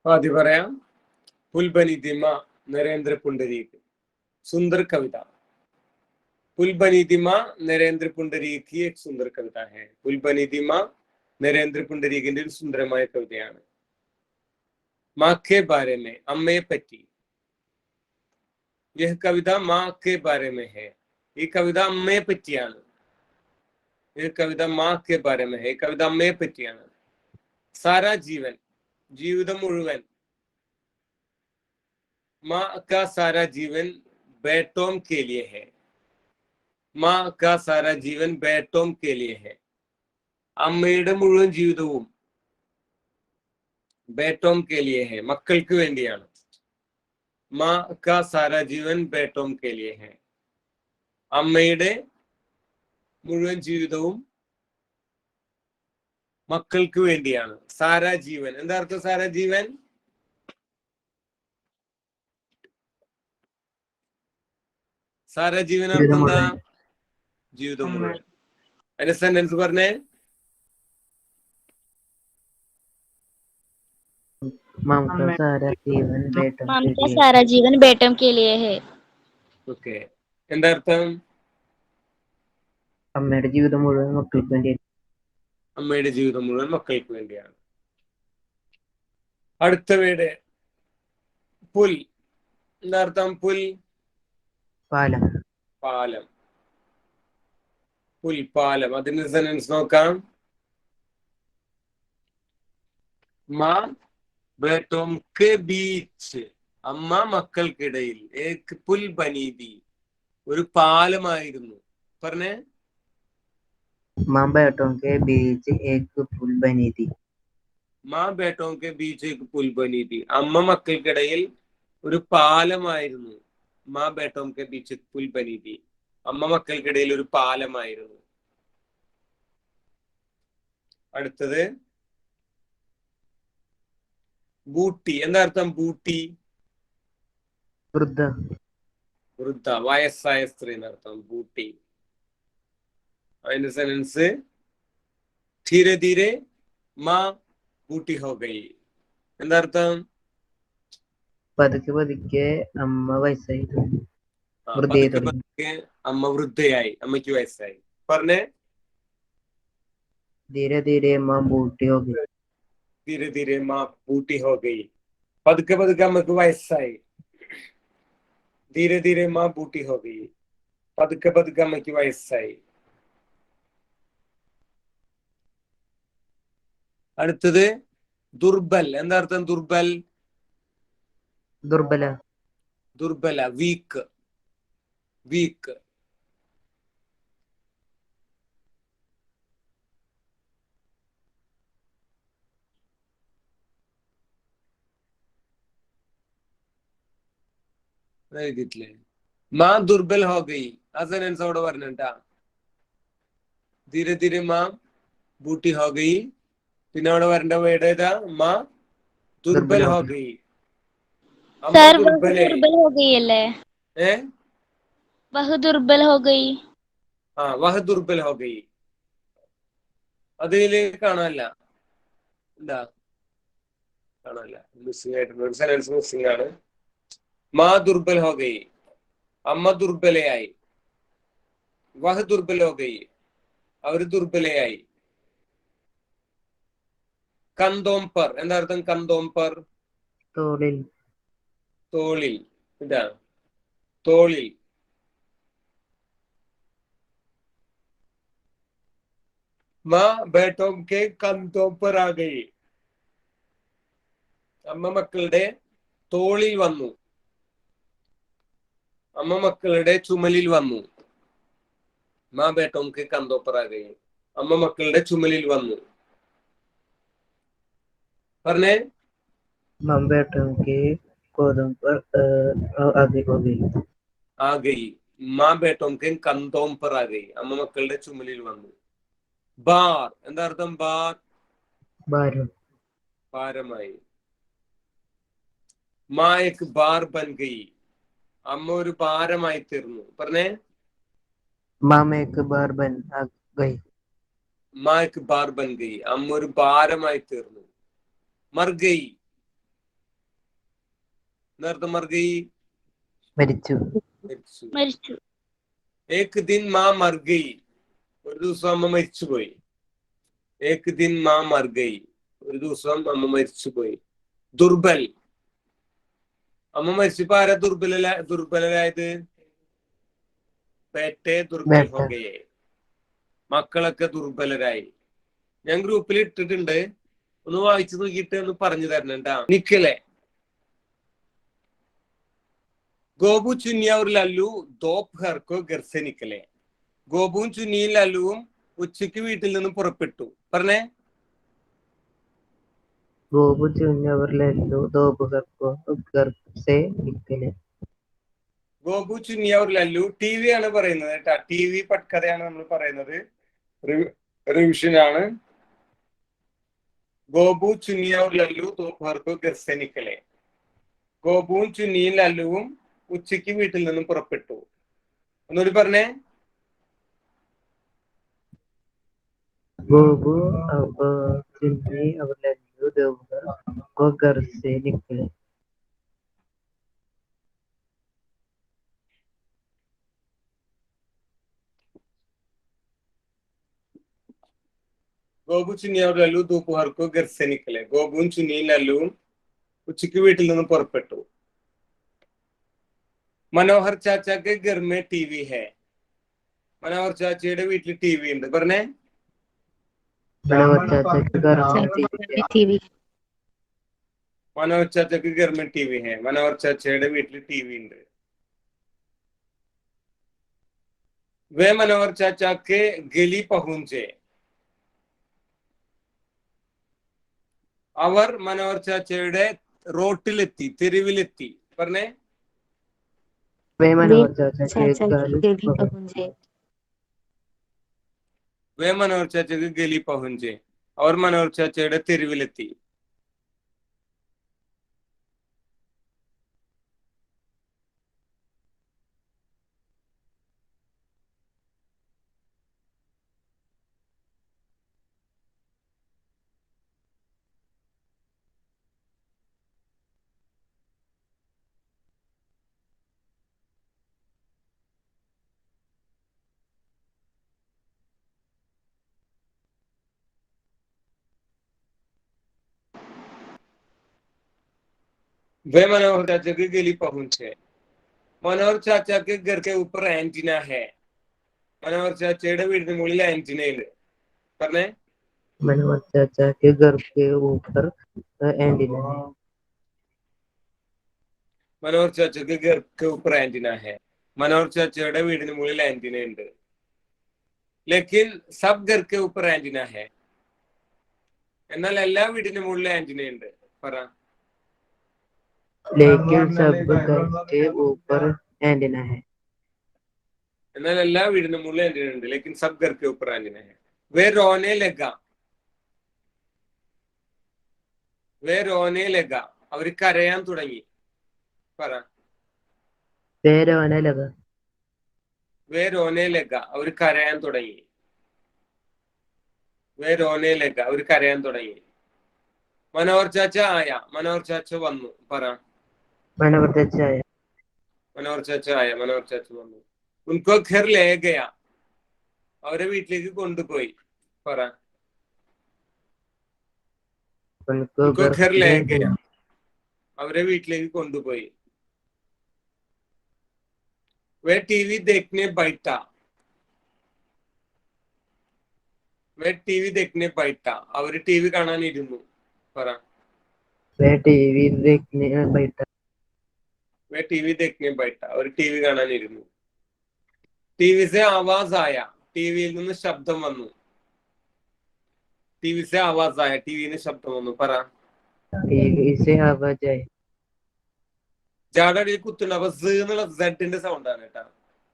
ആദ്യം പറയാം. പുൽബനിധി മാ നരേന്ദ്ര പുണ്ടരീക്. सुंदर कविता. पुलबनिधि माँ नरेंद्र पुंडरीक की एक सुंदर कविता है. पुलबनिधि माँ नरेंद्र पुंडरीकिന്റെ ഒരു സുന്ദരമായ കവിതയാണ്. माँ के बारे में, അമ്മയെ പറ്റി. यह कविता माँ के बारे में है. ഈ കവിത അമ്മയെ പറ്റിയാണ്. यह कविता माँ के बारे में है. ഈ കവിത അമ്മയെ പറ്റിയാണ്. सारा जीवन, ജീവിതം മുഴുവൻ. माँ का सारा जीवन बेटों के लिए है. माँ का सारा जीवन बेटों के लिए है. അമ്മയുടെ മുഴുവൻ ജീവിതവും बेटों के लिए है, മക്കൾക്ക് വേണ്ടിയാണ്. माँ का सारा जीवन बेटों के लिए है. അമ്മയുടെ മുഴുവൻ ജീവിതവും മക്കൾക്ക് വേണ്ടിയാണ്. സാരാ ജീവൻ എന്താ അർത്ഥം? സാരാ ജീവൻ സാരാ ജീവൻ അർത്ഥം എന്താ? ജീവിതം മുഴുവൻ. അതിന്റെ സെന്റൻസ് പറഞ്ഞേ. ममता सारा जीवन बेटों के ममता लिए सारा जीवन बेटों के लिए है. ഓക്കെ, എന്താ അർത്ഥം? അമ്മയുടെ ജീവിതം മുഴുവൻ മക്കൾക്ക് വേണ്ടി. അമ്മയുടെ ജീവിതം മുഴുവൻ മക്കൾക്ക് വേണ്ടിയാണ്. അടുത്ത വീട് പുൽ. എന്താ അർത്ഥം? പുൽ പാലം. പാലം. പുൽ പാലം. അതിന്റെ സെന്റൻസ് നോക്കാം. മാ ബേട്ടോം കെ ബീച്ച്. അമ്മ മക്കൾക്കിടയിൽ. ഏക് പുൽ ബനീതി, ഒരു പാലമായിരുന്നു. പറഞ്ഞേ. माँ बेटों के बीच एक पुल बनी थी. മാ ബേട്ടോം കെ ബീച്ച് ഏക് പുൽ ബനീതി. അമ്മ മക്കൾക്കിടയിൽ ഒരു പാലമായിരുന്നു. മാ ബേട്ടോം കെ ബീച്ച് പുൽ ബനീതി. അമ്മ മക്കൾക്കിടയിൽ ഒരു പാലമായിരുന്നു. അടുത്തത് ബൂട്ടി. എന്താ അർത്ഥം? ബൂട്ടി വൃദ്ധ. വൃദ്ധ, വയസ്സായ സ്ത്രീ എന്നർത്ഥം. ബൂട്ടി. അതിന്റെ സെന്റൻസ് ധീരെ ധീരെ മാ ബൂട്ടി ഹോ ഗയി. എന്താ അർത്ഥം? പതുക്കെ പതുക്കെ അമ്മ വയസ്സായി. പതുക്കെ പതുക്കെ അമ്മ വൃദ്ധയായി, അമ്മയ്ക്ക് വയസ്സായി. പറഞ്ഞേ. ധീരെ ധീരെ മാ ബൂട്ടി ഹോ ഗയി. ധീരെ ധീരെ മാ ബൂട്ടി ഹോ ഗയി. പതുക്കെ പതുക്കെ അമ്മക്ക് വയസ്സായി. ധീരെ ധീരെ മാ ബൂട്ടി ഹോ ഗയി. പതുക്കെ പതുക്കെ അമ്മയ്ക്ക് വയസ്സായി. അടുത്തത് ദുർബൽ. എന്താ അർത്ഥം? ദുർബൽ. ദുർബല. ദുർബല, വീക്ക്. വീക്ക്. എഴുതിയിട്ടില്ലേ? മാ ദുർബൽ ഹോ ഗയി. ആ സെന്റൻസ് അവിടെ പറഞ്ഞിട്ടാ. ധീരെ ധീരെ മാ ബൂട്ടി ഹോ ഗയി. പിന്നെ അവിടെ വരേണ്ട വേർഡ് ഏതാ? മാ ദുർബൽ ഹോ ഗയി. सर वह दुर्बल हो गई अल्ले. वह दुर्बल हो गई. വഹ ദുർബൽ ഹോ ഗയി. അതില് കാണാനില്ല. എന്താ കാണാനില്ല? മിസ്സിംഗ് ആയിട്ടുള്ള ഒരു സെന്റൻസ് മിസ്സിംഗ് ആണ്. മാ ദുർബൽ ഹോ ഗയി, അമ്മ ദുർബലയായി. വഹ ദുർബൽ ഹോ ഗയി, അവര് ദുർബലയായി. കന്തോം പർ. എന്താ അർത്ഥം? കന്തോം പർ തോളിൽ. തോളിൽ. ഇതാണ് തോളിൽ. മാ ബേട്ടോം കെ കന്തോം പർ ആ ഗയി. അമ്മ മക്കളുടെ തോളിൽ വന്നു. അമ്മ മക്കളുടെ ചുമലിൽ വന്നു. മാ ബേട്ടോം കെ കന്തോം പർ ആ ഗയി. അമ്മ മക്കളുടെ ചുമലിൽ വന്നു. പറഞ്ഞേ. माँ बेटों के कोदों पर आगे हो गई. ആ ഗയി. മാ ബേട്ടോം കെ കന്തോം പർ ആ ഗയി. അമ്മ മക്കളുടെ ചുമലിൽ വന്നു. ബാർ. എന്താ അർത്ഥം? ബാർ ഭാരം. ഭാരമായി. മാ എക് ബാർ ബൻ ഗയി. അമ്മ ഒരു ഭാരമായി തീർന്നു. പറഞ്ഞേ. माँ एक बार बन आ गई. മാ എക് ബാർ ബൻ ഗയി. അമ്മ ഒരു ഭാരമായി തീർന്നു. മർ ഗയി. നേരത്തെ മർ ഗയി മരിച്ചു. മരിച്ചു. മരിച്ചു. ഏക് ദിൻ മാ മർ ഗയി, ഒരു ദിവസം അമ്മ മരിച്ചുപോയി. ഏക് ദിൻ മാ മർ ഗയി, ഒരു ദിവസം അമ്മ മരിച്ചുപോയി. ദുർബൽ, അമ്മ മരിച്ചപ്പോ ആരാ ദുർബലരായത്? ബേട്ടെ ദുർബൽ ഹോ ഗയേ, മക്കളൊക്കെ ദുർബലരായി. ഞാൻ ഗ്രൂപ്പിൽ ഇട്ടിട്ടുണ്ട്, ഒന്ന് വായിച്ചു നോക്കിയിട്ട് ഒന്ന് പറഞ്ഞു തരണം ട്ടാ. നിക്കലേ ഗോപു ചുന്നിയ ഒരു ലല്ലു ദോപഹർ കോ ഘർ സെ നിക്കലെ. ഗോപുവും ചുന്നിയും ലല്ലുവും ഉച്ചയ്ക്ക് വീട്ടിൽ നിന്ന് പുറപ്പെട്ടു. പറഞ്ഞേ. ഗോപു ചുന്നി और लल्लू दोपहर को घर से निकले. ഗോപു ചുന്നിയ ഒരു ലല്ലു, ടി വി ആണ് പറയുന്നത് കേട്ടാ. ടി വി പട്കഥയാണ് നമ്മൾ പറയുന്നത്, റിവിഷൻ ആണ്. ഗോപു ചുന്നിയ ഒരു ലല്ലു ദോപഹർ കോ ഘർ സെ നിക്കലെ. ഗോപുവും ചുന്നിയും ലല്ലുവും ഉച്ചയ്ക്ക് വീട്ടിൽ നിന്നും പുറപ്പെട്ടു. ഒന്നുകൂടി പറഞ്ഞേ. गोबू अब चुन्नी और लल्लू दोपहर को घर से निकले. ഗോപു ചുന്നിയ ഒരു ലല്ലു ദോപഹർ കോ ഘർ സെ നിക്കലെ. ഗോപുവും ചുന്നിയും ലല്ലുവും ഉച്ചയ്ക്ക് വീട്ടിൽ നിന്നും പുറപ്പെട്ടു. മനോഹർ ചാച്ചാക്ക് ഘർ മേ ടി വി ഹേ. മനോഹർ ചാച്ചയുടെ വീട്ടിൽ ടി വി ഉണ്ട്. പറഞ്ഞേ. मनोहर चाचा के घर में टीवी है. മനോഹർ ചാച്ചക്ക് ഘർ മേ ടി വി ഹേ. മനോഹർ ചാച്ചയുടെ വീട്ടിൽ ടി വി ഉണ്ട്. വേ മനോഹർ ചാച്ചാക്ക് ഗലി പഹുഞ്ചെ. അവർ മനോഹർ ചാച്ചയുടെ റോട്ടിലെത്തി, തെരുവിലെത്തി. പറഞ്ഞേ. वे मनोहर चाचा के गली पहुंचे. വേ മനോഹർ ചാച്ചക്ക് ഗലി പഹുഞ്ചെ, അവർ മനോഹർ ചാച്ചയുടെ തെരുവിലെത്തി. वे मनोहर चाचा के गली पहुंचे. മനോഹർ ചാച്ചാക്ക് घर के ऊपर एंटीना है. മനോഹർ ചാച്ചയുടെ വീടിന് മുകളിൽ ആന്റിന ഉണ്ട്. പറഞ്ഞേ. मनोहर चाचा के घर के ऊपर एंटीना है. മനോഹർ ചാച്ചക്ക് घर के ऊपर एंटीना है. മനോഹർ ചാച്ചയുടെ വീടിന് മുകളിൽ ആന്റിന ഉണ്ട്. लेकिन सब घर के ऊपर एंटीना है. എന്നാൽ എല്ലാ വീടിന് മുകളിൽ ആന്റിന ഉണ്ട്. പറ. लेकिन सब घर के ऊपर एंटीना है. എന്നാൽ എല്ലാ വീടിന് മുകളിൽ ആന്റിന ഉണ്ട്. लेकिन सब घर के ऊपर एंटीना है. वे रोने लगा. वे रोने लगा. അവർ കരയാൻ തുടങ്ങി. പറ. वे रोने लगा. वे रोने लगा. അവർ കരയാൻ തുടങ്ങി. वे रोने लगा. അവർ കരയാൻ തുടങ്ങി. മനോഹർ ചാച്ച ആയ. മനോഹർ ചാച്ച വന്നു. പറ. मनोहर चाचा आया. മനോഹർ ചാച്ച ആയ. മനോഹർ ചാച്ച വന്നു. ഉൻകോ ഘർ ലേ ഗയ. അവരെ വീട്ടിലേക്ക് കൊണ്ടുപോയി. പറ. उनको ഉൻകോ घर ഘർ ലേ ले ഗയ. गया. അവരെ വീട്ടിലേക്ക് കൊണ്ടുപോയി. വേ ടി വി देखने बैठा. വേ ടി വി देखने बैठा. അവര് ടി വി കാണാൻ ഇരുന്നു. പറ. वे टीवी देखने बैठा. വേ ടി വി देखने बैठा. അവർ ടി വി കാണാൻ ഇരുന്നു. ടി വി സെ ആവാസ് ആയ. ടിവിയിൽ നിന്ന് ശബ്ദം വന്നു. ടി വി സെ ആവാസ് ആയ. ടിവിയിൽ നിന്ന് ശബ്ദം വന്നു. പറ. टीवी से आवाज आई. ജാടയിൽ കുത്തുണ്ട്. അപ്പൊ Z എന്നുള്ള സെഡിന്റെ സൗണ്ട് ആണ് കേട്ടാ.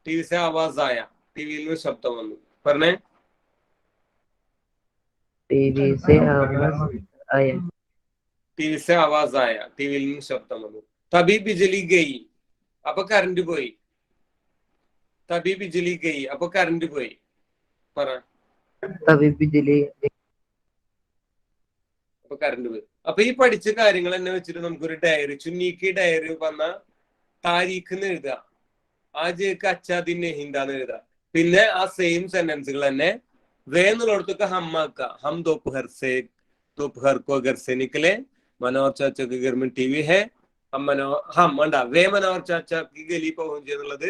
ടി വി സെ ആവാസ് ആയ. ടിവിയിൽ നിന്ന് ശബ്ദം വന്നു. പറഞ്ഞേ. टीवी से आवाज आया. ടി വി സെ ആവാസ് ആയ. ടിവിയിൽ നിന്ന് ശബ്ദം വന്നു. തബി ബിജലി ഗയി. അപ്പൊ കറണ്ട് പോയി. തബി ബിജലി ഗയി. അപ്പൊ കറണ്ട് പോയി. പറ. तभी बिजली. അപ്പൊ കറണ്ട് പോയി. അപ്പൊ ഈ പഠിച്ച കാര്യങ്ങൾ തന്നെ വെച്ചിട്ട് നമുക്കൊരു ഡയറി, ചുന്നിക്ക് ഡയറി വന്ന താരീഖ് എന്ന് എഴുതുക, ആജേക്ക് അച്ചാദിൻ ഹിന്ദാന്ന് എഴുതുക. പിന്നെ ആ സെയിം സെന്റൻസുകൾ തന്നെ വേന്നുള്ളടത്തൊക്കെ ഹമ്മാക്ക, ഹം दोपहर को घर से निकले, मनोहर चाचा के घर में टीवी है, हम വേണ്ട വേ മനോഹർ चाचा की गली पहुंचे എന്നുള്ളത്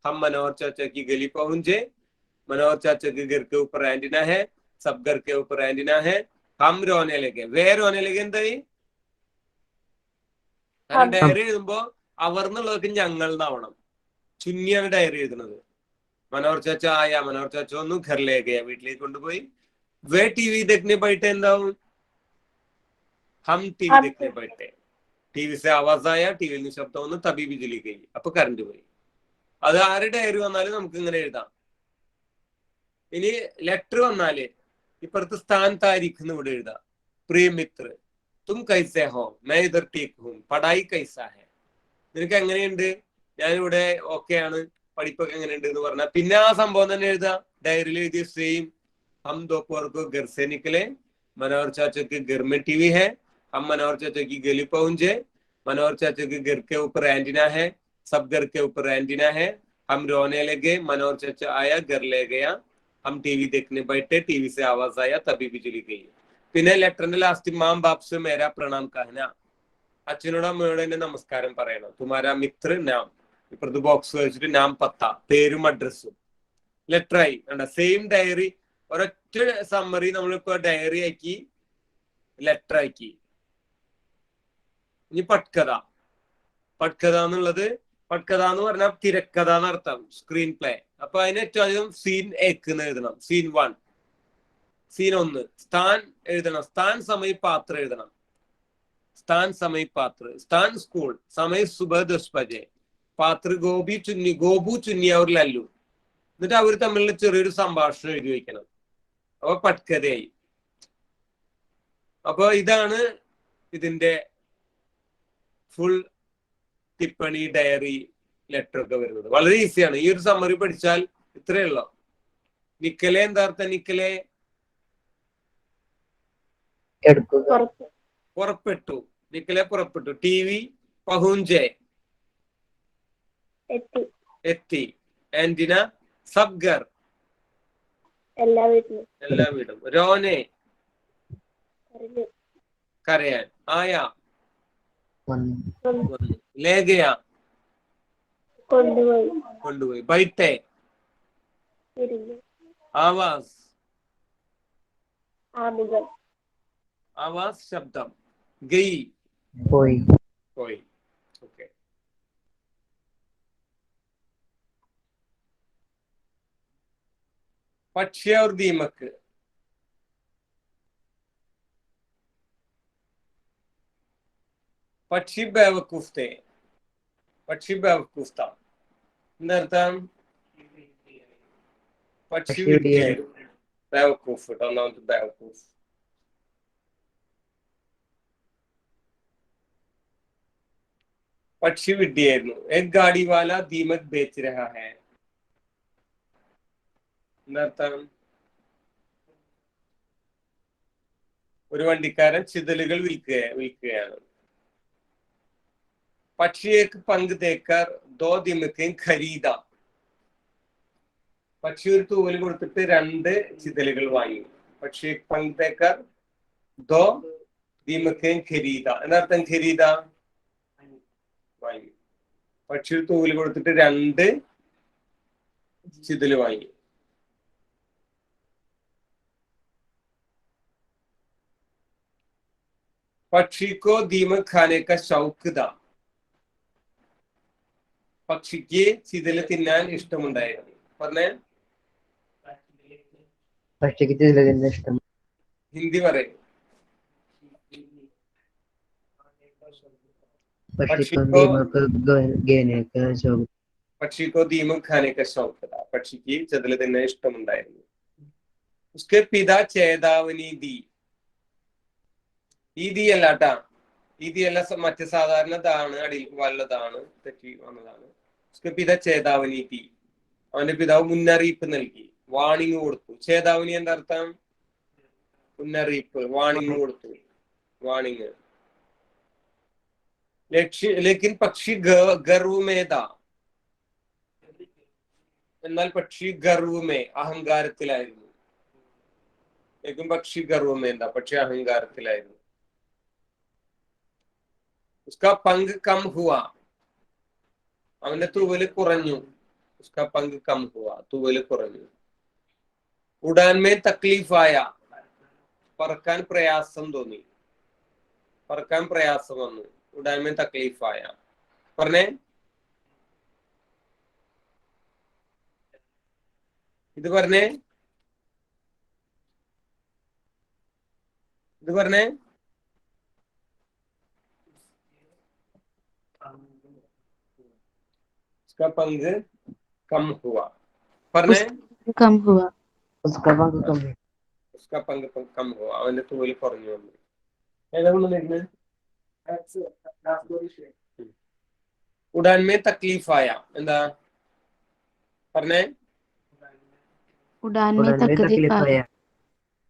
हम मनोहर चाचा की गली पहुंचे, मनोहर चाचा के घर के ऊपर एंटीना है, सब घर के ऊपर एंटीना है, हम रोने लगे. വേ रोने लगे എന്തായി? കാരണം ഡയറി എഴുതുമ്പോ അവർ എന്നുള്ളതൊക്കെ ഞങ്ങൾ എന്നാവണം. ചുന്നിയാണ് ഡയറി എഴുതുന്നത്. മനോഹർ ചാച്ച ആയ, മനോഹർ ചാച്ച ഒന്നും ഘറിലേക്ക്, വീട്ടിലേക്ക് കൊണ്ടുപോയി. വേ ടി വി देखने बैठे എന്താവും? हम टीवी देखने बैठे, टीवी से आवाज आया, टीവിയിൽ നിന്ന് ശബ്ദം വന്നു, തബി ബിജ്ലി ഗയി, അപ്പൊ കറണ്ട് പോയി. അത് ആര് ഡയറി വന്നാലും നമുക്ക് ഇങ്ങനെ എഴുതാം. ഇനി ലെറ്റർ വന്നാല് ഇപ്പുറത്ത് സ്ഥാൻ താരിഖ് എന്ന് ഇവിടെ എഴുതാം. പ്രിയ മിത്ര, തും കൈസേ ഹോ, മൈ ഇധർ ടീക്ക് ഹൂം, പടായി കൈസാ ഹെ, നിനക്ക് എങ്ങനെയുണ്ട്? ഞാനിവിടെ ഓക്കെ ആണ്, പഠിപ്പൊക്കെ എങ്ങനെയുണ്ട് എന്ന് പറഞ്ഞാൽ പിന്നെ ആ സംഭവം തന്നെ എഴുതാം. ഡയറിയിൽ എഴുതിയ സെയിം. हम दोपहर को घर से निकले, मनोहर चाचा के घर में टीवी है, हम मनोहर चाचा की गली पहुंचे, मनोहर चाचा के घर के ऊपर एंटीना है, सब घर के ऊपर एंटीना है, हम रोने लगे, मनोहर चाचा आया, घर ले गया, हम टीवी देखने बैठे, टीवी से आवाज आया, तभी बिजली गई. പിന്നെ ലെറ്ററിന്റെ ലാസ്റ്റ് മാം ബാപ് സെ മേരാ പ്രണാം കഹന, അച്ഛനോട് അമ്മയോട് എന്നെ നമസ്കാരം പറയണം. തുമാരാ മിത്ര നാം, ഇപ്പുറത്ത് ബോക്സ് വെച്ചിട്ട് നാം പത്ത, പേരും അഡ്രസ്സും. ലെറ്ററായി. സെയിം ഡയറി, ഒരൊറ്റ സമ്മറി നമ്മളിപ്പോ ഡയറി ആക്കി, ലെറ്റർ ആക്കി. ഇനി പട്കഥ. പട്കഥ എന്നുള്ളത്, പട്കഥ എന്ന് പറഞ്ഞാൽ തിരക്കഥ എന്നർത്ഥം, സ്ക്രീൻ പ്ലേ. അപ്പൊ അതിന് ഏറ്റവും അധികം സീൻ ഏക്ക് എന്ന് എഴുതണം. Scene 1, scene 1. സ്ഥാൻ എഴുതണം, സ്ഥാൻ സമയ പാത്ര എഴുതണം. സ്ഥാൻ സമയ പാത്ര, സ്ഥാൻ സ്കൂൾ, സമയ സുബഹ 10 ബജെ, പാത്ര ഗോപി ചുന്നി, ഗോപു ചുന്നി അവർ ലല്ലു. എന്നിട്ട് അവർ തമ്മിലുള്ള ചെറിയൊരു സംഭാഷണം എഴുതി വയ്ക്കണം. അപ്പൊ പട്കഥയായി. അപ്പൊ ഇതാണ് ഇതിന്റെ ഫുൾ ടിപ്പണി, ഡയറി, ലെറ്റർ ഒക്കെ വരുന്നത്. വളരെ ഈസിയാണ്. ഈ ഒരു സമ്മറി പഠിച്ചാൽ ഇത്രയേ ഉള്ളൂ. നിക്കലെ എന്താ അർത്ഥം? നിക്കലെ പുറപ്പെട്ടു, നിക്കലെ പുറപ്പെട്ടു. ടി വി പഹുഞ്ചെ എത്തി, ആന്റിന സബ് ഘർ എല്ലാ വീടും. രോനെ കരയാൻ, ആയ ലേഖയ കൊണ്ടുപോയി, ബൈട്ടെ ആവാസ് ആവാസ് ശബ്ദം, ഗയി പോയി. ഓക്കെ. പക്ഷി और दीमक, പക്ഷി बेवकूफ थे, പക്ഷി बेवकूफ था. എന്താർത്ഥം? പക്ഷി വിഡ്ഢിയായിരുന്നു. बेवकूफ, ഒന്നാമത്തെ बेवकूफ. പക്ഷി വിഡ്ഢിയായിരുന്നു. एक गाड़ी वाला दीमक बेच रहा है. എന്താർത്ഥം? ഒരു വണ്ടിക്കാരൻ ചിതലുകൾ വിൽക്കുകയാണ്. പക്ഷി एक पंख देकर 2 दीमकें खरीदा. പക്ഷി ഒരു തൂവൽ കൊടുത്തിട്ട് 2 ചിതലുകൾ വാങ്ങി. പക്ഷി एक पंख देकर 2 दीमकें खरीदा. എന്താർത്ഥം? ഖരീദ വാങ്ങി. പക്ഷി ഒരു തൂവൽ കൊടുത്തിട്ട് 2 ചിതല് വാങ്ങി. പക്ഷി കോ ദീമക് ഖാനെ കാ ശൗക്ക് താ. പക്ഷിക്ക് ചിതല് തിന്നാൻ ഇഷ്ടമുണ്ടായിരുന്നു. പറഞ്ഞേ, പക്ഷിക്ക് ചിതല് തിന്നാൻ ഇഷ്ടം. ഹിന്ദി പറയും. പക്ഷിക്കോ ദീമക് ഖാനെ കാ ശൗക്ക് താ. പക്ഷിക്ക് ചിതല് തിന്നാൻ ഇഷ്ടമുണ്ടായിരുന്നു. ഉസ്കെ പിതാ ചേതാവനി ദി. ഈ ദി അല്ല കേട്ടാ, ഈ ദി അല്ല, മറ്റു സാധാരണ താണ്, അടിയിൽ വല്ലതാണ്, തെറ്റി വന്നതാണ്. ഉസ്കെ പിതാ ചേതാവനി ദി. അവന്റെ പിതാവ് മുന്നറിയിപ്പ് നൽകി, വാണിംഗ് കൊടുത്തു. ചേതാവനി എന്താ അർത്ഥം? മുന്നറിയിപ്പ്, വാണിംഗ് കൊടുത്തു. वार्निंग। लेकिन പക്ഷി ഗർവുമേതാ, എന്നാൽ പക്ഷി ഗർവുമേ അഹങ്കാരത്തിലായിരുന്നു. लेकिन പക്ഷി ഗർവുമേതാ, പക്ഷി അഹങ്കാരത്തിലായിരുന്നു. उसका पंख कम हुआ, അവന്റെ തൂവല് കുറഞ്ഞു. उसका पंख कम हुआ, തൂവല് കുറഞ്ഞു. उड़ान में तकलीफ आया, പറക്കാൻ പ്രയാസം തോന്നി. പറക്കാൻ പ്രയാസം വന്നു. उड़ान में तकलीफ आया. പറഞ്ഞേ, ഇത് പറഞ്ഞേ, ഇത് പറഞ്ഞേ. उसका पंख कम हुआ. പറഞ്ഞേ, कम हुआ। उसका पंख कम हुआ. उसका पंख कम हुआ, അവന്റെ തൂവല് കുറഞ്ഞു വന്നു. ഏതാണ് വരുന്നത്? उड़ान में तकलीफ आया, എന്താ പറഞ്ഞേ? उड़ान में उड़ान में तकलीफ तकलीफ आया। आया.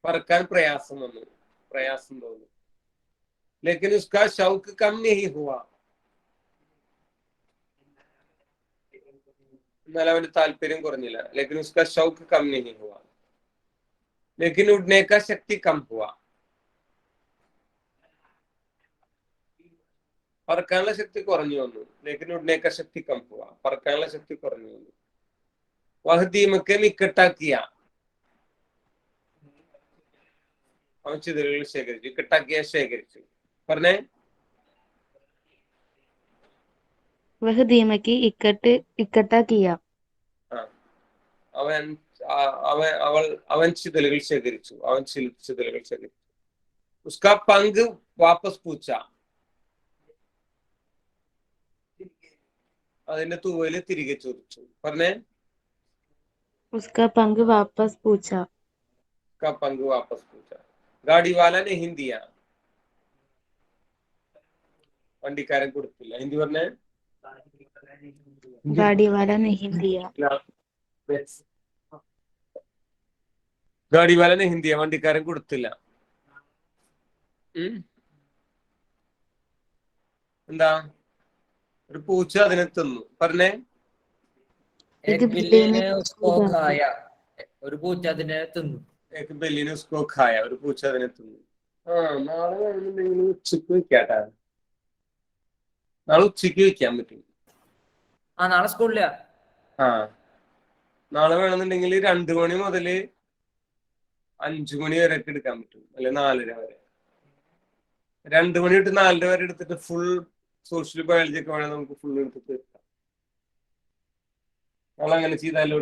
പറക്കാൻ പ്രയാസം വന്നു, പ്രയാസം തോന്നി. लेकिन उसका शौक कम नहीं हुआ, എന്നാൽ അവന്റെ താല്പര്യം കുറഞ്ഞില്ല. लेकिन उसका शौक कम नहीं हुआ. लेकिन उड़ने का शक्ति कम हुआ, പറക്കാനുള്ള ശക്തി കുറഞ്ഞു വന്നു. लेकिन उड़ने का शक्ति कम हुआ, പറക്കാനുള്ള ശക്തി കുറഞ്ഞു വന്നു. वह दीमक इकट्ठा किया, അവൻ ചിതലുകൾ ശേഖരിച്ചു. इकट्ठा किया, ശേഖരിച്ചു. പറഞ്ഞേ, वह दीमक इकट्ठा किया. അവൻ അവൻ ചിതലുകൾ ശേഖരിച്ചു. അവൻ ചിതലുകൾ ശേഖരിച്ചു. उसका पंख वापस पूछा, അതിന്റെ തൂവല് തിരികെ ചോദിച്ചു. പറഞ്ഞേ, उसका पंख वापस पूछा. उसका पंख वापस पूछा. गाड़ी वाला ने हिंदी, വണ്ടിക്കാരൻ കൊടുത്തില്ല. ഹിന്ദി പറഞ്ഞേ, गाड़ी वाला नहीं दिया. ഗാഡി വാല നെ ഹിന്ദിയ, വണ്ടിക്കാരൻ കൊടുത്തില്ല. എന്താ? ഒരു പൂച്ച അതിനെ തിന്നു. പറഞ്ഞേ, ഒരു പൂച്ച അതിനെ തിന്നു. ബെല്ലിനെ ഉസ്കോ ഖായ, ഒരു പൂച്ച അതിനെ തിന്നു. നാളെ വേണമെന്നുണ്ടെങ്കിൽ ഉച്ചക്ക് വെക്കാട്ടാ. നാളെ ഉച്ചക്ക് വെക്കാൻ പറ്റും. നാളെ സ്കൂളില. നാളെ വേണമെന്നുണ്ടെങ്കിൽ 2 മണി മുതൽ 5 മണി വരെ ഒക്കെ എടുക്കാൻ പറ്റും, അല്ലെ 4:30 വരെ. 2 മണി തൊട്ട് 4:30 വരെ എടുത്തിട്ട് ഫുൾ സോഷ്യൽ ബയോളജി ഒക്കെ വേണമെങ്കിൽ നമുക്ക് ഫുൾ എടുത്തിട്ട് വെക്കാം. നാളെ അങ്ങനെ ചെയ്താലോ?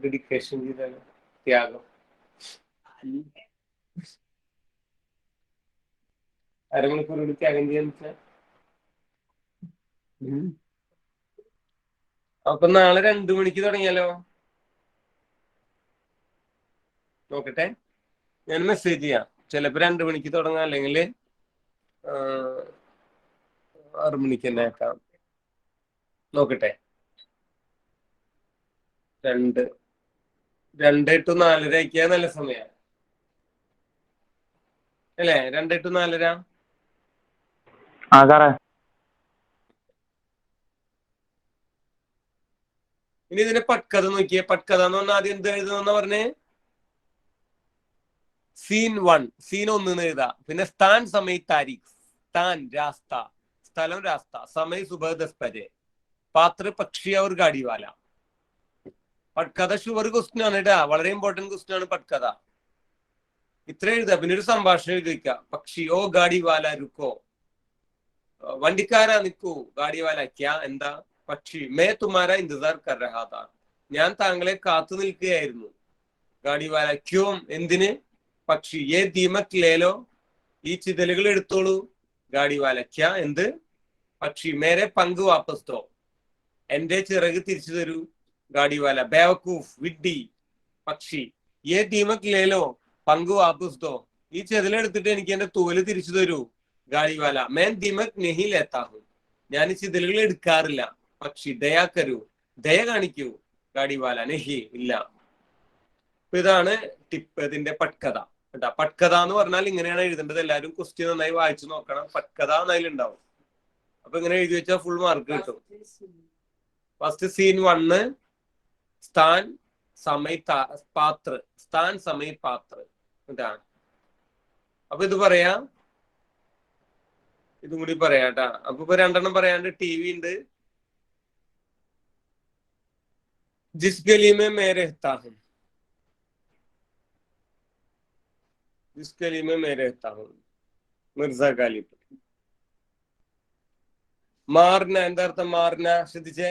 ഡെഡിക്കേഷൻ ചെയ്താലോ? ത്യാഗം. അരമണിക്കൂർ കൂടി ത്യാഗം ചെയ്യാൻ പറ്റില്ല. അപ്പൊ നാളെ 2 മണിക്ക് തുടങ്ങിയാലോ? നോക്കട്ടെ, ഞാൻ മെസ്സേജ് ചെയ്യാം. ചിലപ്പോ 2 മണിക്ക് തുടങ്ങാം, അല്ലെങ്കിൽ 6 മണിക്ക് തന്നെ ആക്കാം. നോക്കട്ടെ. 2 to 4:30 ആക്കിയാ നല്ല സമയമാണ്, അല്ലേ? 2 to 4:30. ഇനി ഇതിന്റെ പട്കഥ നോക്കിയേ. പട്കഥ എന്ന് പറഞ്ഞാൽ ആദ്യം എന്ത് എഴുതുന്ന പറഞ്ഞേ? सीन 1, सीन 1 എഴുതാ. പിന്നെ സ്ഥാൻ, സമയ, താരീഖ്. സ്ഥാൻ രാസ്ത, സ്ഥലം രാസ്ത, സമയ സുബഹ 10 बजे, പാത്ര പക്ഷി और गाड़ी वाला. പട്കഥ ഷുവർ ക്വസ്റ്റ്യൻ ആണ് കേട്ടാ, വളരെ ഇമ്പോർട്ടന്റ് ക്വസ്റ്റ്യൻ ആണ് പട്കഥ. ഇത്ര എഴുതാ. പിന്നെ ഒരു സംഭാഷണം എഴുതി വെക്കുക. പക്ഷി ഓ ഗാഡി വാല രുക്കോ, വണ്ടിക്കാരാ നിക്കൂ. ഗാഡി വാല ക്യാ, എന്താ? പക്ഷി മേ തുമാരാ ഇന്റസാർ കർ രഹാ താ, ഞാൻ താങ്കളെ കാത്തു നിൽക്കുകയായിരുന്നു. ഗാഡി വാല ക്യോം, എന്തിന്? പക്ഷി ഏ ദീമക് ലേലോ, ഈ ചിതലുകൾ എടുത്തോളൂ. ഗാഡി വാല ക്യാ, എന്ത്? പക്ഷി മേരെ പങ്ക് വാപ്പസ് ദോ, എന്റെ ചിറക് തിരിച്ചു തരൂ. ഗാഡി വാല ബേവക്കൂഫ്, വിഡ്ഢി. പക്ഷി ഏ ദീമക് ലേലോ, പങ്ക് വാപ്പസ് ദോ, ഈ ചിതലെടുത്തിട്ട് എനിക്ക് എന്റെ തൂവല് തിരിച്ചു തരൂ. ഗാഡി വാല മേൻ ദീമക് നെഹി ലേത്താ ഹൂം, ഞാൻ ഈ ചിതലുകൾ എടുക്കാറില്ല. പക്ഷി ദയാ കരൂ, ദയ കാണിക്കൂ. ഗാഡി വാല നെഹി, ഇല്ല. ഇതാണ് ഇതിന്റെ പട്കഥ. കേട്ടാ. പട്കഥ എന്ന് പറഞ്ഞാൽ ഇങ്ങനെയാണ് എഴുതേണ്ടത്. എല്ലാവരും ക്വസ്റ്റ്യൻ നന്നായി വായിച്ചു നോക്കണം. പട്കഥ എന്നതിലുണ്ടാവും. അപ്പൊ ഇങ്ങനെ എഴുതി വെച്ചാൽ ഫുൾ മാർക്ക് കിട്ടും. ഫസ്റ്റ് സീൻ 1 സ്ഥാൻ സമയ പാത്ര, സ്ഥാൻ സമയ പാത്ര. കേട്ടാ. അപ്പൊ ഇത് പറയാ, ഇതും കൂടി പറയാട്ടാ. അപ്പൊ ഇപ്പൊ 2 പറയാണ്ട് ടി വി ഉണ്ട്. ജിസ് ഗലി മേ മേ രഹ്താ ഹൂം, ജിസ് ഗലി മേ മേ രഹ്താ ഹൂം, മിർസ ഗാലിബ്. മാർന എന്താ അർത്ഥം? മാർന ശ്രദ്ധിച്ചേ.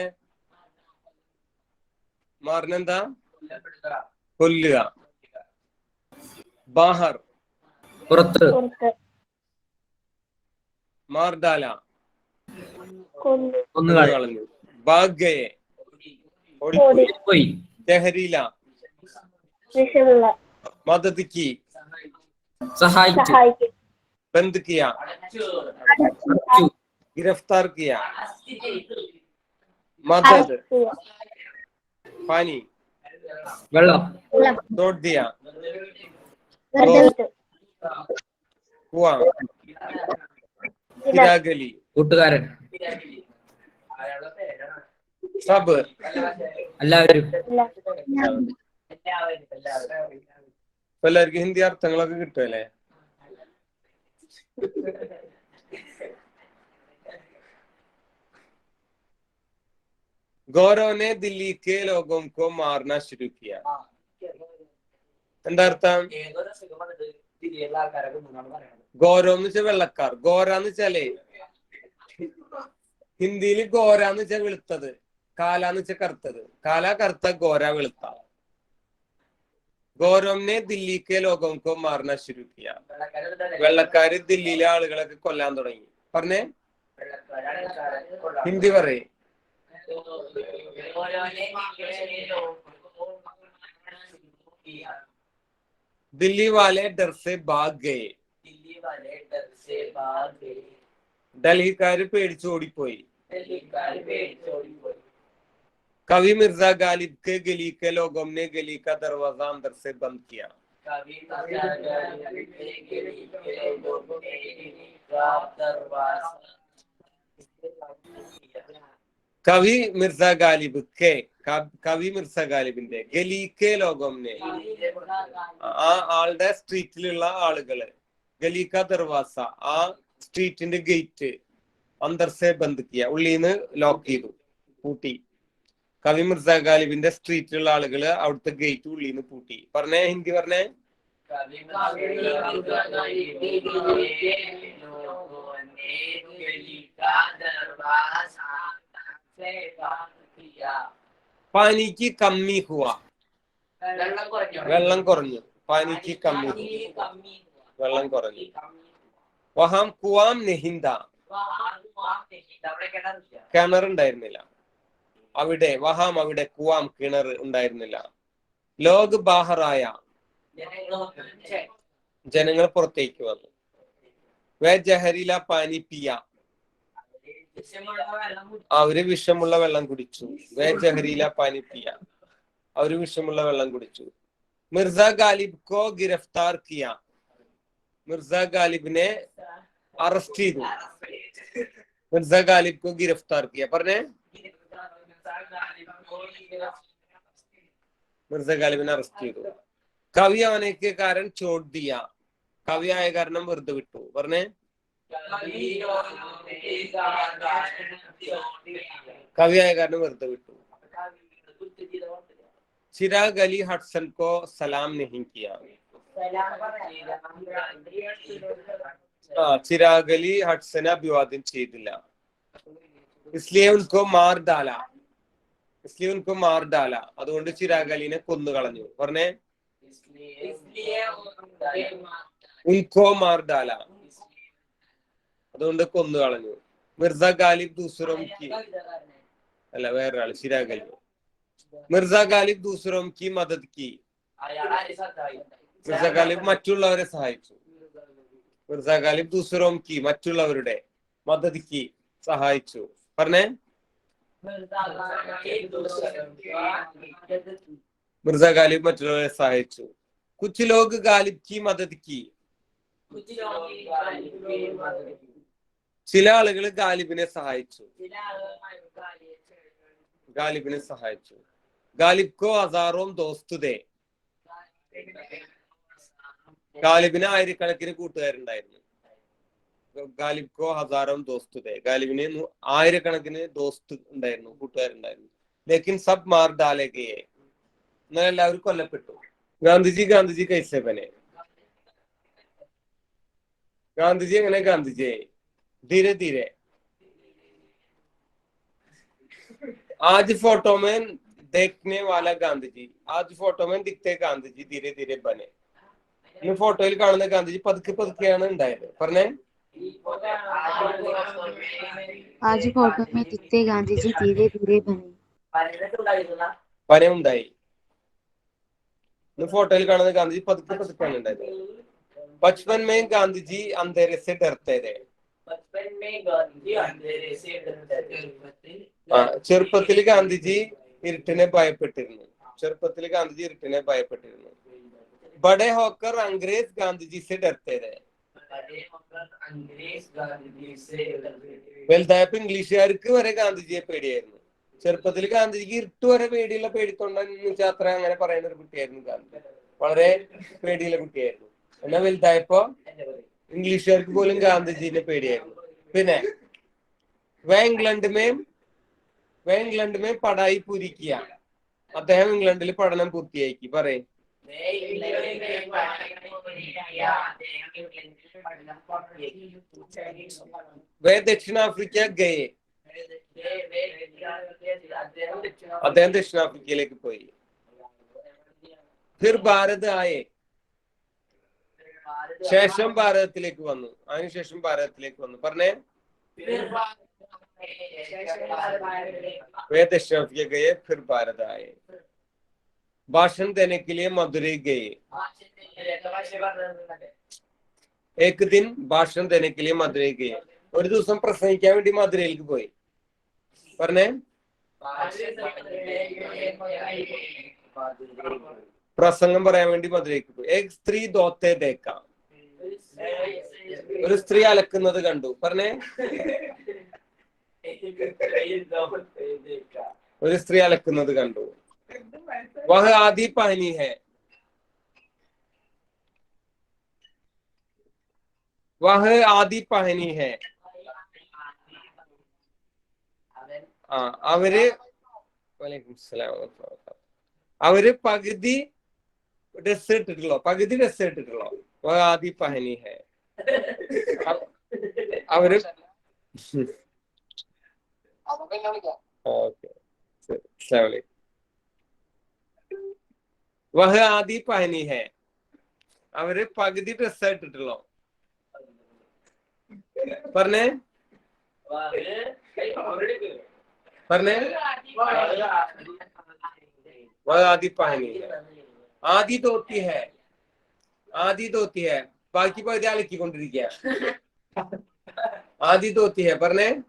മാർന എന്താ? കൊല്ലുക. ബാഹർ പുറത്ത്. മാർദാല ഒന്നുകളെ കളഞ്ഞു. ഭാഗ്യയെ ഓടിപ്പോയി. പോയി. തെഹരീല മദദ് കി, സഹായിച്ചു. ബന്ദ് കിയ, അടച്ചു. गिरफ्तार किया, मदद, पानी, വെള്ളം. तोड़ दिया, कुआं, गली, കൂട്ടുകാരൻ. सब, എല്ലാവരും. എല്ലാവർക്കും ഹിന്ദി അർത്ഥങ്ങളൊക്കെ കിട്ടുമല്ലേ? गौरव ने दिल्ली के लोगों को मारना शुरू किया. എന്താ അർത്ഥം? ഗോരം എന്ന് വെച്ചാൽ വെള്ളക്കാർ. ഗോര എന്ന് വെച്ചാലേ ഹിന്ദിയിൽ ഗോര എന്ന് വെച്ചാൽ വെളുത്തത്, കാല എന്ന് വെച്ചാൽ കറുത്തത്. കാല കറുത്ത, ഗോര വെളുത്ത. ഗോരംനെ ദില്ലിക്കെ ലോകം കോ മാർന ശുരു കിയ. വെള്ളക്കാര് ദില്ലിയിലെ ആളുകളൊക്കെ കൊല്ലാൻ തുടങ്ങി. പറഞ്ഞേ, ഹിന്ദി പറയേ. दिल्ली वाले डर से भाग गए. ഡൽഹിക്കാര് പേടിച്ചോടിപ്പോയി. कवि मिर्जा गालिब के गली के लोगों ने गली का दरवाजा अंदर से बंद किया. കവി മിർസ ഗാലിബ് കെ, കവി മിർസ ഗാലിബിന്റെ ഗലി കെ ലോകംനെ, ആ ആളുടെ സ്ട്രീറ്റിലുള്ള ആളുകള്, ഗലി കാ ദർവാസ, ആ സ്ട്രീറ്റിന്റെ ഗേറ്റ്, അന്തർസെ ബന്ദ് കിയ, ഉള്ളിന്ന് ലോക്ക് ചെയ്തു, പൂട്ടി. കവി മിർസ ഗാലിബിന്റെ സ്ട്രീറ്റിലുള്ള ആളുകള് അവിടുത്തെ ഗേറ്റ് ഉള്ളിന്ന് പൂട്ടി. പറഞ്ഞേ, ഹിന്ദി പറഞ്ഞേ. പാനിക്ക് കമ്മി ഹുവ, വെള്ളം കുറഞ്ഞു. പാനിക്ക് കമ്മി, വെള്ളം കുറഞ്ഞു. വഹാം കുവാം നെഹിന്ദ, കിണറുണ്ടായിരുന്നില്ല അവിടെ. വഹാം അവിടെ, കുവാം കിണർ ഉണ്ടായിരുന്നില്ല. ലോക് ബാഹറായ, ജനങ്ങൾ പുറത്തേക്ക് വന്നു. വേ ജഹരീല പാനി പിയ, അവര് വിഷമുള്ള വെള്ളം കുടിച്ചു. വേ ജഹരീല പാനി പിയ, അവര് വിഷമുള്ള വെള്ളം കുടിച്ചു. മിർസ ഗാലിബ് കോ ഗിരഫ്താർ കിയ, മിർസ ഗാലിബിനെ അറസ്റ്റ് ചെയ്തു. മിർസ ഗാലിബ് കോ ഗിരഫ്താർ കിയ. പറഞ്ഞേ, മിർസ ഗാലിബിനെ അറസ്റ്റ് ചെയ്തു. കവി ആനയ്ക്ക് കാരൻ ചോട് ദിയ, കവിയായ കാരണം വെറുതെ വിട്ടു. പറഞ്ഞേ, കവിയായ കാരണം വെറുതെ വിട്ടു. ചിരാഗ് അലി ഹഡ്സൺ കോ സലാം നെഹി കിയ, ചിരാഗ് അലി ഹഡ്സനെ അഭിവാദ്യം ചെയ്തില്ല. ഇസ്ലിയെ ഉൻകോ മാർ ഡാല, ഇസ്ലിയെ ഉൻകോ മാർ ഡാല, അതുകൊണ്ട് ചിരാഗ് അലിനെ കൊന്നു കളഞ്ഞു. പറഞ്ഞേ, ഉൻകോ മാർ ഡാല, അതുകൊണ്ട് കൊന്നു കളഞ്ഞു. മിർസ ഗാലിബ് ദൂസറോം കി, അല്ല വേറൊരാള്, ചിരാഗ് അലി. മിർസ ഗാലിബ് ദൂസറോം കി മദദ് കി, മിർസ ഗാലിബ് മറ്റുള്ളവരെ സഹായിച്ചു. മിർസ ഗാലിബ് ദൂസറോം കി, മറ്റുള്ളവരുടെ, മദദ് കി, സഹായിച്ചു. പറഞ്ഞേ, മിർസ ഗാലിബ് മറ്റുള്ളവരെ സഹായിച്ചു. कुछ लोग गालिब की मदद की ചില ആളുകൾ ഗാലിബിനെ സഹായിച്ചു ഗാലിബ് കോ ഹസാറോം ദോസ്ത് ദേ ഗാലിബിന് ആയിരക്കണക്കിന് കൂട്ടുകാരുണ്ടായിരുന്നു ഗാലിബ് കോ ഹസാറോം ദോസ്ത് ദേ ഗാലിബിന് ആയിരക്കണക്കിന് ദോസ്ത് ഉണ്ടായിരുന്നു കൂട്ടുകാരുണ്ടായിരുന്നു ലേക്കിൻ സബ് മാർ ഡാലെ ഗയേ എന്നാൽ എല്ലാവരും കൊല്ലപ്പെട്ടു ഗാന്ധിജി കൈസെ ബനെ गांधी എങ്ങനെ गांधी धीरे धीरे आज फोटो में देखने वाला गांधी आज फोटो में दिखते गांधी धीरे धीरे बने ഈ ഫോട്ടോയിൽ കാണുന്ന ഗാന്ധിജി പതുക്കെ പതുക്കെയാണ് ഉണ്ടായത് പറഞ്ഞേ आज फोटो में दिखते गांधी जी धीरे धीरे बने പന ഉണ്ടായി ഫോട്ടോയിൽ കാണുന്ന ഗാന്ധിജി പതുക്കെ പതുക്കെയാണ് ഉണ്ടായത് बचपन में गांधी जी अंधेरे से डरते थे ചെറുപ്പത്തിൽ ഗാന്ധിജി ഇരുട്ടിനെ ഭയപ്പെട്ടിരുന്നു बड़े होकर अंग्रेज गांधी जी से डरते थे വലുതായപ്പോ ഇംഗ്ലീഷുകാർക്ക് വരെ ഗാന്ധിജിയെ പേടിയായിരുന്നു ചെറുപ്പത്തിൽ ഗാന്ധിജിക്ക് ഇരുട്ട് വരെ പേടിയുള്ള പേടിത്തൊണ്ടെന്ന് വെച്ചാൽ അത്ര അങ്ങനെ പറയുന്ന ഒരു കുട്ടിയായിരുന്നു ഗാന്ധി വളരെ പേടിയുള്ള കുട്ടിയായിരുന്നു എന്നാൽ വലുതായപ്പോ ഇംഗ്ലീഷുകാർക്ക് പോലും ഗാന്ധിജിനെ പേടിയായിരുന്നു പിന്നെ വേ ഇംഗ്ലണ്ട് മേ പഠായി പൂരി കിയ അദ്ദേഹം ഇംഗ്ലണ്ടിൽ പഠനം പൂർത്തിയാക്കി പറയും വേ ദക്ഷിണാഫ്രിക്ക ഗയേ അദ്ദേഹം ദക്ഷിണാഫ്രിക്കയിലേക്ക് പോയി ഫിർ ഭാരത് ആയേ ശേഷം ഭാരതത്തിലേക്ക് വന്നു അതിനുശേഷം ഭാരതത്തിലേക്ക് വന്നു പറഞ്ഞേ वे दक्षिण गए फिर भारत आए भाषण देने के लिए मदुरई गए एक दिन भाषण देने के लिए मदुरई गए ഒരു ദിവസം പ്രസംഗിക്കാൻ വേണ്ടി മധുരയിലേക്ക് പോയി പറഞ്ഞേ പ്രസംഗം പറയാൻ വേണ്ടി മധുരയിലേക്ക് പോയി एक स्त्री धोते देखा ഒരു സ്ത്രീ അലക്കുന്നത് കണ്ടു പറഞ്ഞേ ഒരു സ്ത്രീ അലക്കുന്നത് കണ്ടു വഹ ആദി പഹനി ഹെ വഹ ആദി പഹനി ഹെ അവര് വലൈക്കും സലാം അവര് പകുതി ഡ്രസ് ഇട്ടിട്ടുള്ളോ വഹ ആദി പഹനി ഹെ അവര് വഹ ആദി പഹനി ഹെ അവര് പകുതി ഡ്രസ് ഇട്ടിട്ടുള്ളോ പറഞ്ഞേ वह आदि पहनी है आदि धोती है ബാക്കി പകുതി അലക്കിക്കൊണ്ടിരിക്കുക ആദി ധോത്തി ഹെ പറഞ്ഞേ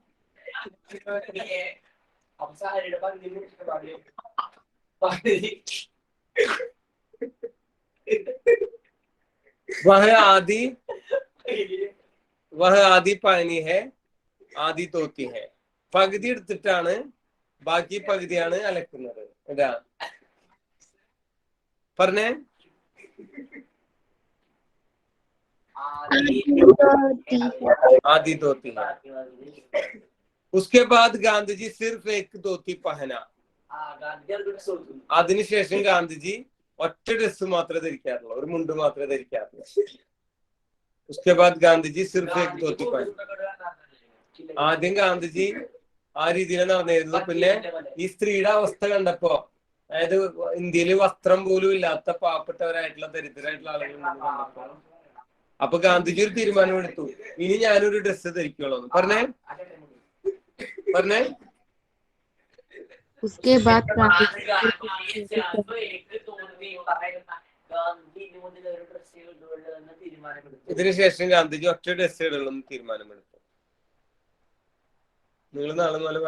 വഹ ആദി പഹനി ഹെ ആദി ധോത്തി ഹെ പകുതി എടുത്തിട്ടാണ് ബാക്കി പകുതിയാണ് അലക്കുന്നത് ഇതാ പറഞ്ഞേ आदि धोती है उसके बाद गांधी जी सिर्फ एक धोती पहना അതിനുശേഷം ഗാന്ധിജി ഒറ്റ ഡ്രസ് മാത്രമേ ധരിക്കാറുള്ളൂ ഒരു മുണ്ട് മാത്രമേ ധരിക്കാറുള്ളൂ उसके बाद गांधी सिर्फ एक धोती पहना ആദ്യം ഗാന്ധിജി ആ രീതിയിൽ നടന്നിരുന്നു പിന്നെ ഈ സ്ത്രീയുടെ അവസ്ഥ കണ്ടപ്പോ അതായത് ഇന്ത്യയിൽ വസ്ത്രം പോലും ഇല്ലാത്ത പാവപ്പെട്ടവരായിട്ടുള്ള ദരിദ്രരായിട്ടുള്ള ആളുകൾ കണ്ടപ്പോ അപ്പൊ ഗാന്ധിജി ഒരു തീരുമാനം എടുത്തു ഇനി ഞാനൊരു ഡ്രസ്സ് ധരിക്കുള്ളൂ പറഞ്ഞേ उसके बाद ഇതിനുശേഷം ഗാന്ധിജി ഒറ്റ ഡ്രസ്സ് ഇടുള്ളൂ തീരുമാനമെടുത്തു നിങ്ങൾ നാളെ